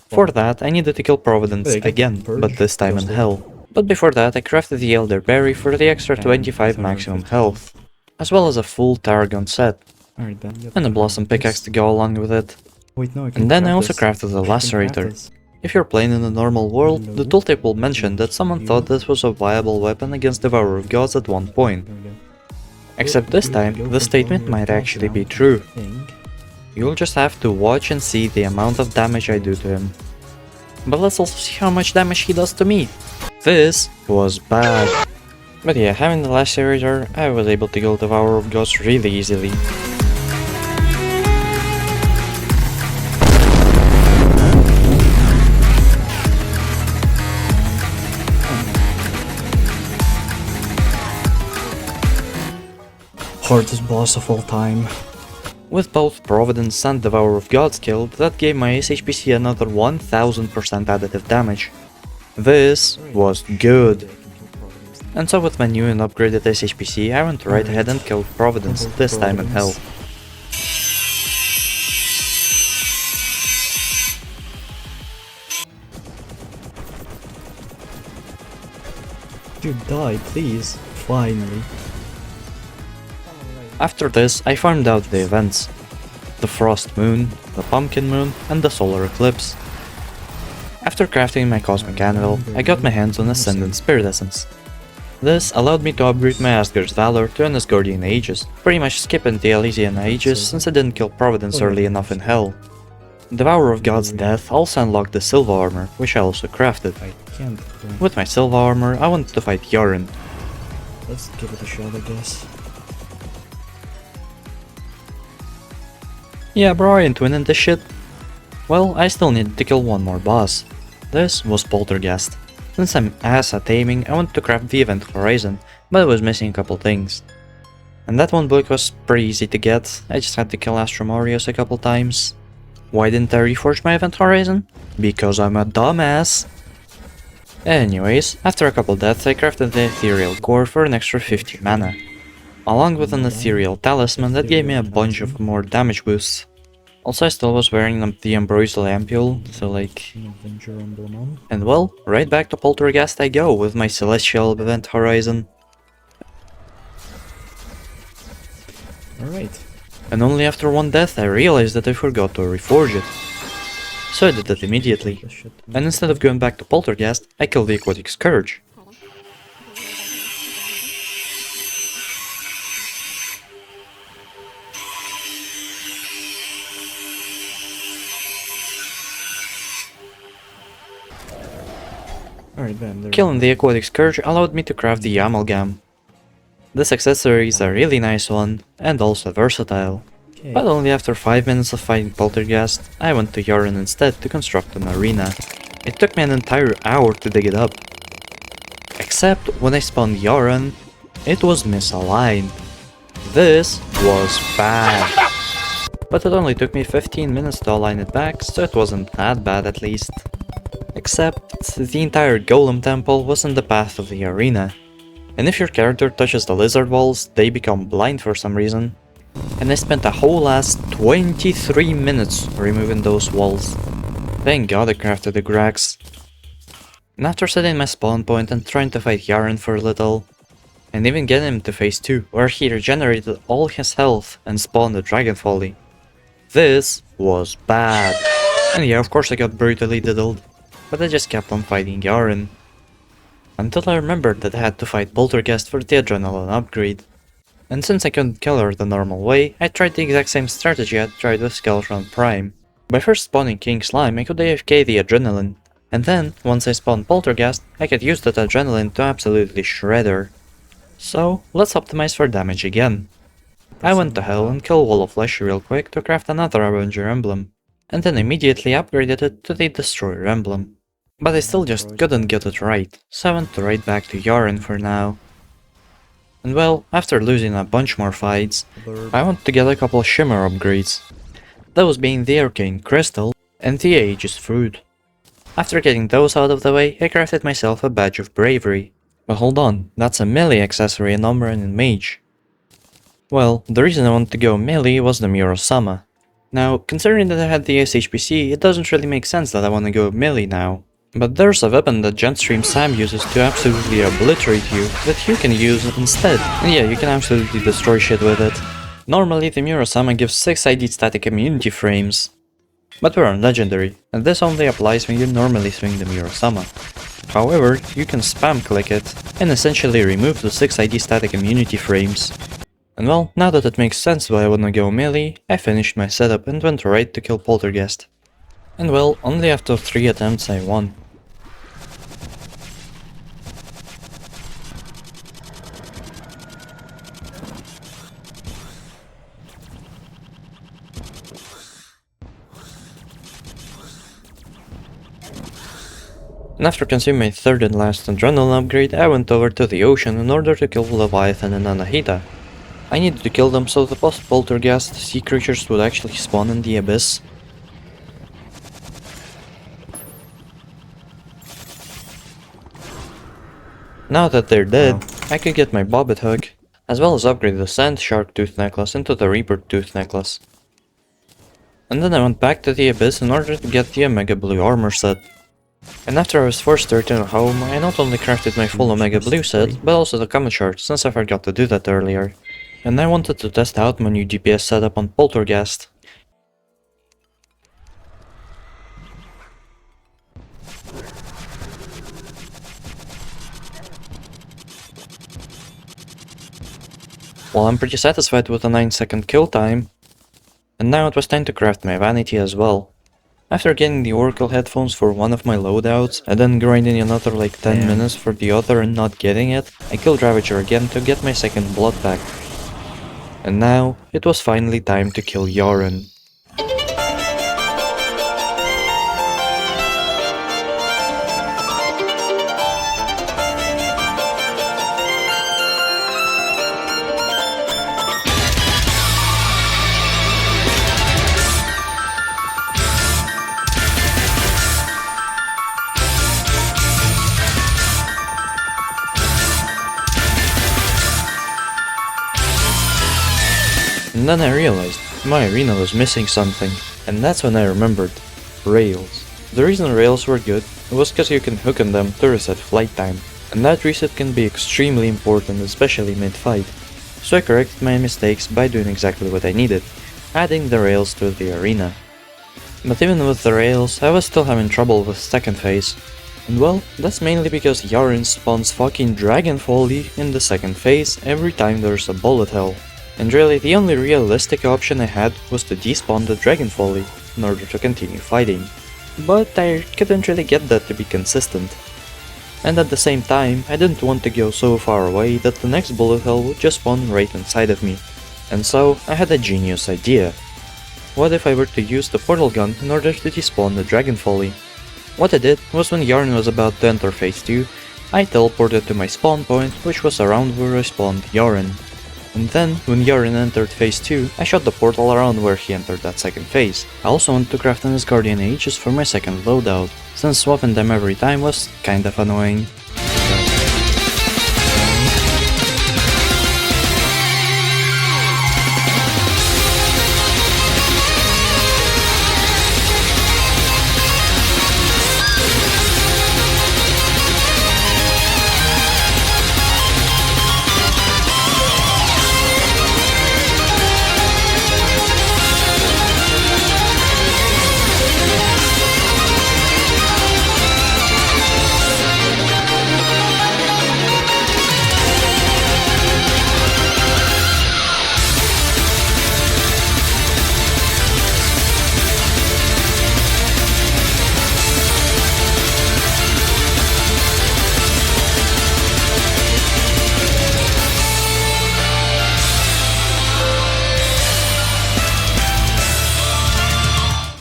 Speaker 2: For that, I needed to kill Providence again, but this time in Hell. But before that, I crafted the Elderberry for the extra 25 maximum health, as well as a full Tarragon set, and a Blossom Pickaxe to go along with it.
Speaker 1: Wait, no,
Speaker 2: And then I also crafted the Lacerator. If you're playing in the normal world, the tooltip will mention that someone thought this was a viable weapon against Devourer of Gods at one point. Except this time, the statement might actually be true. You'll just have to watch and see the amount of damage I do to him. But let's also see how much damage he does to me. This was bad. But yeah, having the Lacerator, I was able to kill Devourer of Gods really easily.
Speaker 1: Hardest boss of all time.
Speaker 2: With both Providence and Devourer of Gods killed, that gave my SHPC another 1000% additive damage. This was good. And so with my new and upgraded SHPC, I went right ahead and killed Providence, this time in Hell.
Speaker 1: Dude, die, please. Finally.
Speaker 2: After this, I farmed out the events. The Frost Moon, the Pumpkin Moon, and the Solar Eclipse. After crafting my Cosmic Anvil, I got my hands on Ascendant Spirit Essence. This allowed me to upgrade my Asgard's Valor to an Asgardian Aegis, pretty much skipping the Elysian Aegis since I didn't kill Providence early enough in Hell. Devourer of God's death also unlocked the Silva Armor, which I also crafted. With my Silva Armor, I wanted to fight Yaren.
Speaker 1: Let's give it a shot, I guess.
Speaker 2: Yeah bro, I ain't winning this shit. Well, I still needed to kill one more boss. This was Poltergeist. Since I'm ass at aiming, I wanted to craft the Event Horizon, but I was missing a couple things. And that one book was pretty easy to get, I just had to kill Astromorios a couple times. Why didn't I reforge my Event Horizon? Because I'm a dumbass! Anyways, after a couple deaths I crafted the Ethereal Core for an extra 50 mana. Along with an Ethereal Talisman that gave me a bunch of more damage boosts. Also I still was wearing the Ambrosial Ampule, so like... And well, right back to Poltergeist I go with my Celestial Event Horizon.
Speaker 1: Alright.
Speaker 2: And only after one death I realized that I forgot to reforge it. So I did that immediately. And instead of going back to Poltergeist, I killed the Aquatic Scourge. Killing the Aquatic Scourge allowed me to craft the Amalgam. This accessory is a really nice one, and also versatile. But only after 5 minutes of fighting Poltergeist, I went to Yaren instead to construct an arena. It took me an entire hour to dig it up. Except when I spawned Yaren, it was misaligned. This was bad. But it only took me 15 minutes to align it back, so it wasn't that bad at least. Except the entire Golem Temple was in the path of the arena. And if your character touches the lizard walls, they become blind for some reason. And I spent a whole ass 23 minutes removing those walls. Thank god I crafted the Grax. And after setting my spawn point and trying to fight Yaren for a little, and even getting him to phase 2, where he regenerated all his health and spawned a Dragon Folly. This was bad. And yeah, of course I got brutally diddled. But I just kept on fighting Yaren. Until I remembered that I had to fight Poltergeist for the Adrenaline upgrade. And since I couldn't kill her the normal way, I tried the exact same strategy I tried with Skeletron Prime. By first spawning King Slime, I could AFK the Adrenaline. And then, once I spawned Poltergeist, I could use that Adrenaline to absolutely shred her. So, let's optimize for damage again. I went to Hell and killed Wall of Flesh real quick to craft another Avenger emblem. And then immediately upgraded it to the Destroyer emblem. But I still just couldn't get it right, so I went right back to Yaren for now. And well, after losing a bunch more fights, I want to get a couple Shimmer upgrades. Those being the Arcane Crystal and the Aegis Fruit. After getting those out of the way, I crafted myself a Badge of Bravery. But hold on, that's a melee accessory in Umbran and Mage. Well, the reason I wanted to go melee was the Murasama. Now, considering that I had the SHPC, it doesn't really make sense that I want to go melee now. But there's a weapon that Genstream Sam uses to absolutely obliterate you that you can use instead. And yeah, you can absolutely destroy shit with it. Normally, the Murasama gives 6 ID static immunity frames. But we're on Legendary, and this only applies when you normally swing the Murasama. However, you can spam click it, and essentially remove the 6 ID static immunity frames. And well, now that it makes sense why I wanna go melee, I finished my setup and went right to kill Poltergeist. And well, only after 3 attempts I won. And after consuming my third and last Adrenaline upgrade, I went over to the ocean in order to kill Leviathan and Anahita. I needed to kill them so the post-Poltergeist sea creatures would actually spawn in the abyss. Now that they're dead, I could get my Bobbit Hook, as well as upgrade the Sand Shark Tooth Necklace into the Reaper Tooth Necklace. And then I went back to the abyss in order to get the Omega Blue armor set. And after I was forced to return home, I not only crafted my full Omega Blue set, but also the Comet Shard, since I forgot to do that earlier. And I wanted to test out my new GPS setup on Poltergeist. Well, I'm pretty satisfied with a 9-second kill time. And now it was time to craft my Vanity as well. After getting the Oracle headphones for one of my loadouts, and then grinding another like 10 minutes for the other and not getting it, I killed Ravager again to get my second blood back. And now, it was finally time to kill Yaren. And then I realized, my arena was missing something, and that's when I remembered. Rails. The reason rails were good was because you can hook on them to reset flight time, and that reset can be extremely important, especially mid-fight. So I corrected my mistakes by doing exactly what I needed, adding the rails to the arena. But even with the rails, I was still having trouble with second phase. And well, that's mainly because Yaren spawns fucking Dragon Folly in the second phase every time there's a bullet hell. And really, the only realistic option I had was to despawn the Dragon Folly in order to continue fighting. But I couldn't really get that to be consistent. And at the same time, I didn't want to go so far away that the next bullet hell would just spawn right inside of me. And so, I had a genius idea. What if I were to use the portal gun in order to despawn the Dragon Folly? What I did was when Yaren was about to enter phase 2, I teleported to my spawn point, which was around where I spawned Yaren. And then, when Yaren entered phase 2, I shot the portal around where he entered that second phase. I also wanted to craft an Asgardian Aegis for my second loadout, since swapping them every time was kind of annoying.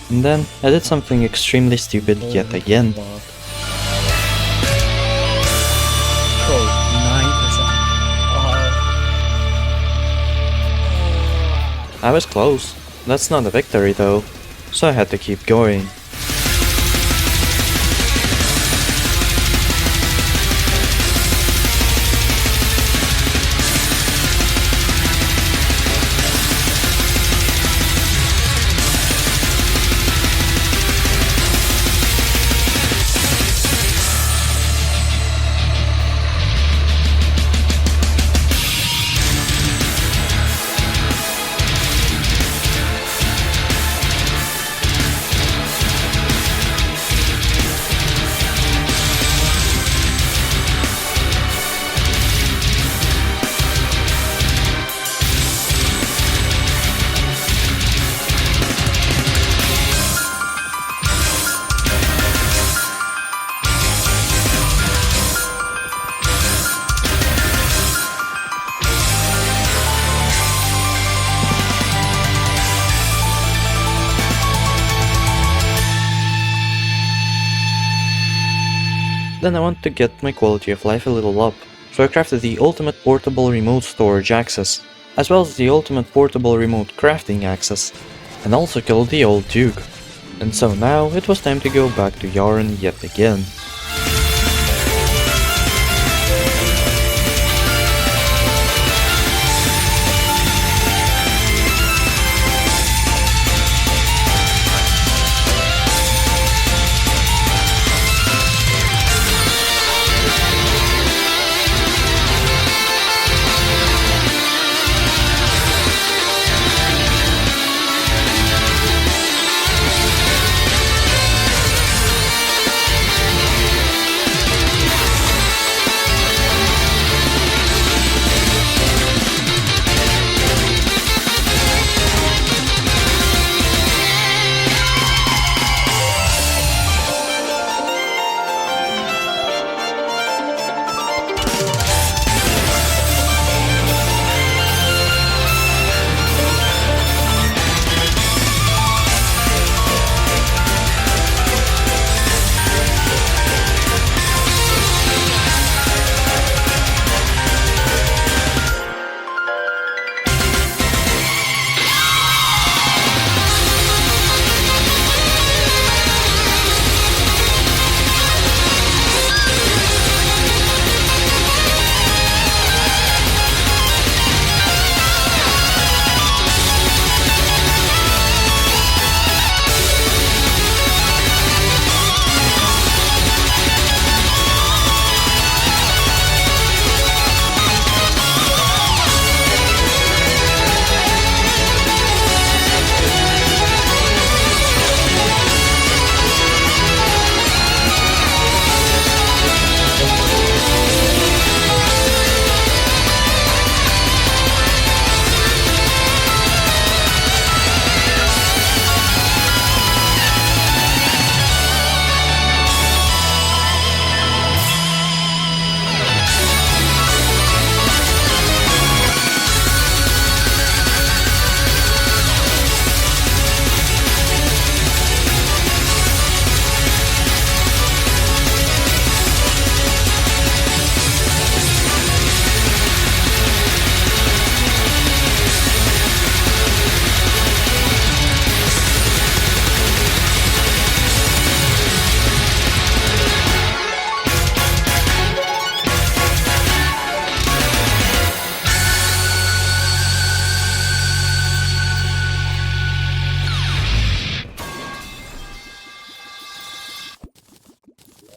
Speaker 2: And then, I did something extremely stupid yet again. I was close. That's not a victory though, so I had to keep going. Then I want to get my quality of life a little up, so I crafted the ultimate portable remote storage access, as well as the ultimate portable remote crafting access, and also killed the old Duke. And so now it was time to go back to Yaren yet again.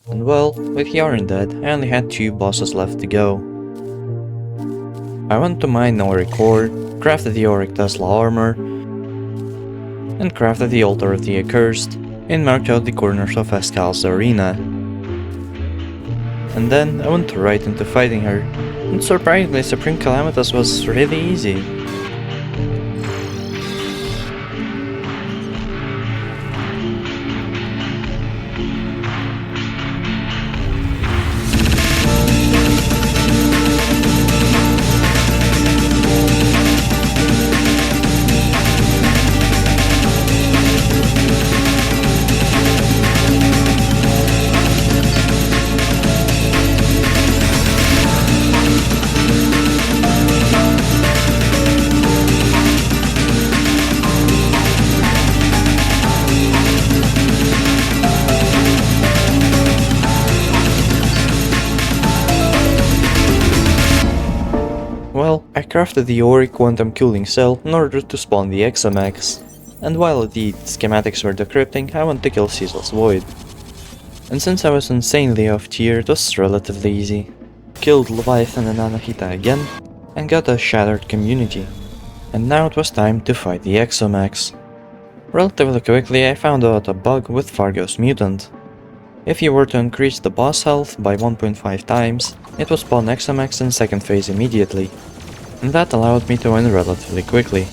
Speaker 2: And well, with Yaren dead, I only had 2 bosses left to go. I went to mine Auric ore, crafted the Auric Tesla armor, and crafted the Altar of the Accursed, and marked out the corners of Escal's arena. And then I went right into fighting her, and surprisingly Supreme Calamitas was really easy. Well, I crafted the Auric Quantum Cooling Cell in order to spawn the Examax, and while the schematics were decrypting, I went to kill Cecil's Void. And since I was insanely off tier, it was relatively easy. Killed Leviathan and Anahita again, and got a Shattered Community. And now it was time to fight the Examax. Relatively quickly I found out a bug with Fargo's Mutant. If you were to increase the boss health by 1.5 times, it would spawn Examax in second phase immediately, and that allowed me to win relatively quickly.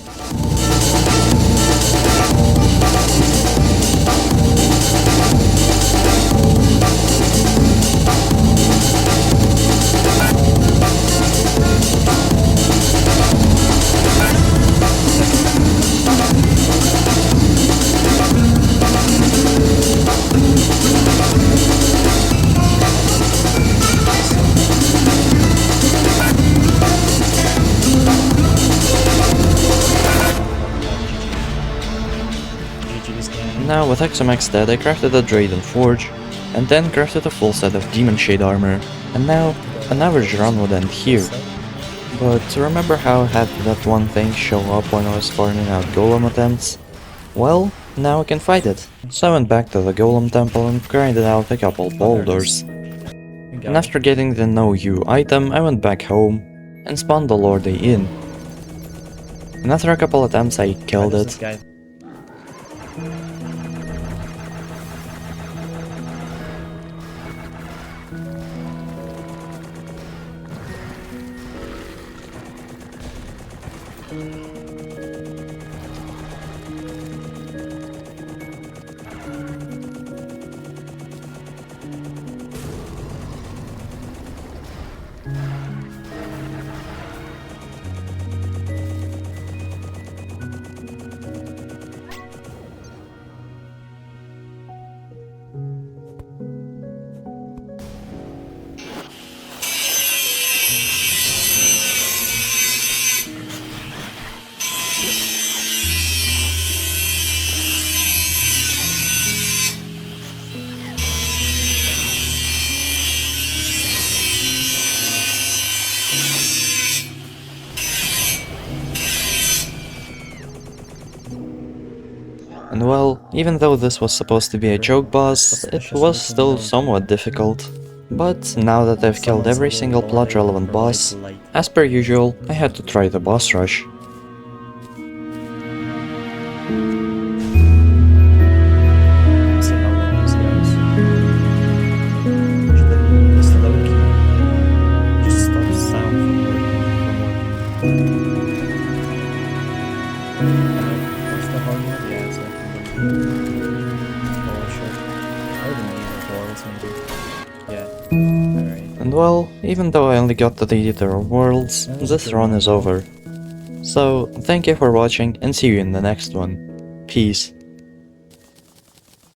Speaker 2: Now with XMX dead, I crafted a Drayden Forge, and then crafted a full set of Demon Shade armor, and now an average run would end here. But remember how I had that one thing show up when I was farming out golem attempts? Well, now I can fight it. So I went back to the golem temple and grinded out a couple boulders. And after getting the No You item, I went back home and spawned the Lorde Inn. And after a couple attempts I killed it. And well, even though this was supposed to be a joke boss, it was still somewhat difficult. But now that I've killed every single plot relevant boss, as per usual, I had to try the boss rush. And well, even though I only got to the Eater of Worlds, this run is over. So, thank you for watching and see you in the next one. Peace.